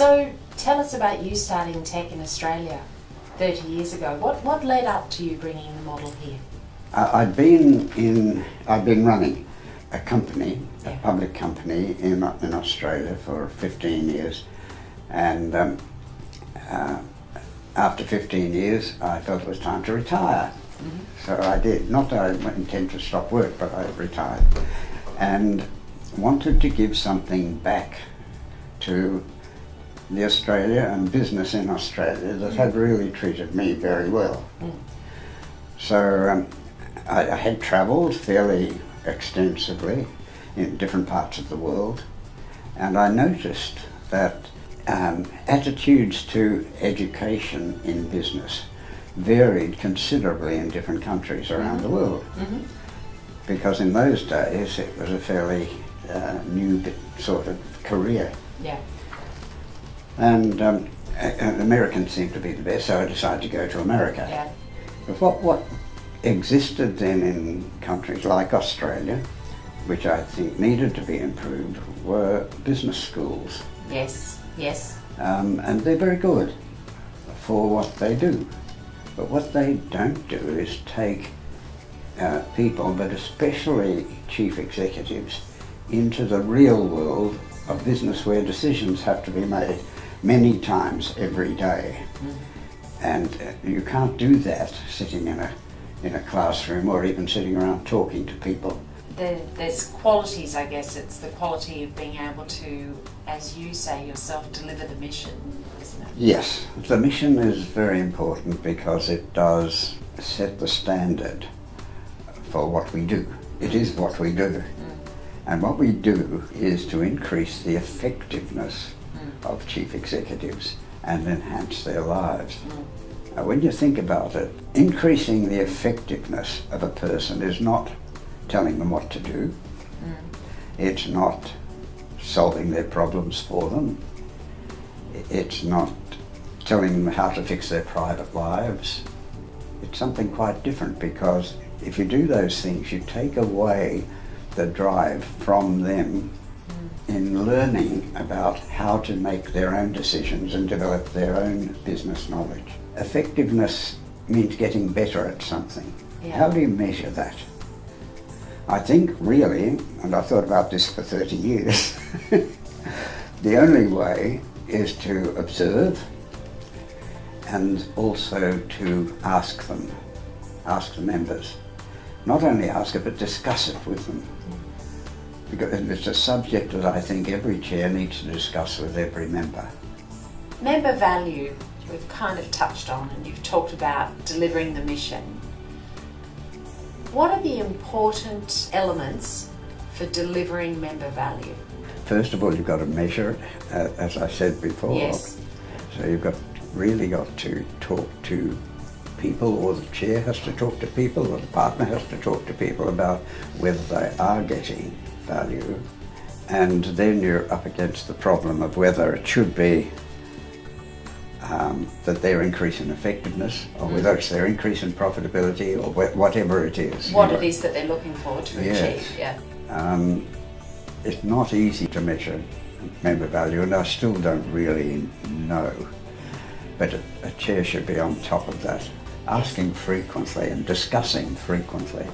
So tell us about you starting TEC in Australia 30 years ago. What led up to you bringing the model here? I'd been running a company, Yeah. a public company in Australia for 15 years, and after 15 years I felt it was time to retire. Mm-hmm. So I did. Not that I intend to stop work, but I retired and wanted to give something back to the Australia and business in Australia that had really treated me very well. Mm. So I had travelled fairly extensively in different parts of the world, and I noticed that attitudes to education in business varied considerably in different countries around the world. Mm-hmm. Because in those days it was a fairly new sort of career. Yeah. And Americans seemed to be the best, so I decided to go to America. Yeah. But what existed then in countries like Australia, which I think needed to be improved, were business schools. Yes, yes. And they're very good for what they do. But what they don't do is take people, but especially chief executives, into the real world of business where decisions have to be made many times every day. Mm. And you can't do that sitting in a classroom or even sitting around talking to people. There's qualities, I guess. It's the quality of being able to, as you say yourself, deliver the mission, isn't it? Yes, the mission is very important because it does set the standard for what we do. It is what we do. Mm. And what we do is to increase the effectiveness of chief executives and enhance their lives. Mm. Now, when you think about it, increasing the effectiveness of a person is not telling them what to do. Mm. It's not solving their problems for them. It's not telling them how to fix their private lives. It's something quite different, because if you do those things, you take away the drive from them in learning about how to make their own decisions and develop their own business knowledge. Effectiveness means getting better at something. Yeah. How do you measure that? I think really, and I've thought about this for 30 years, the only way is to observe and also to ask the members. Not only ask it, but discuss it with them. Because it's a subject that I think every chair needs to discuss with every member. Member value, we've kind of touched on, and you've talked about delivering the mission. What are the important elements for delivering member value? First of all, you've got to measure it, as I said before. Yes. So you've really got to talk to people, or the chair has to talk to people, or the partner has to talk to people about whether they are getting value. And then you're up against the problem of whether it should be that they're increasing effectiveness, or whether it's their increase in profitability, or whatever it is. What it is that they're looking for to achieve, yeah. It's not easy to measure member value, and I still don't really know. But a chair should be on top of that, asking frequently and discussing frequently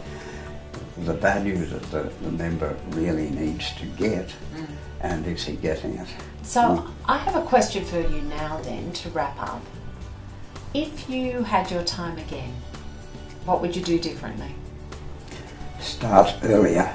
the value that the member really needs to get, and is he getting it? So I have a question for you now then, to wrap up. If you had your time again, what would you do differently? Start earlier.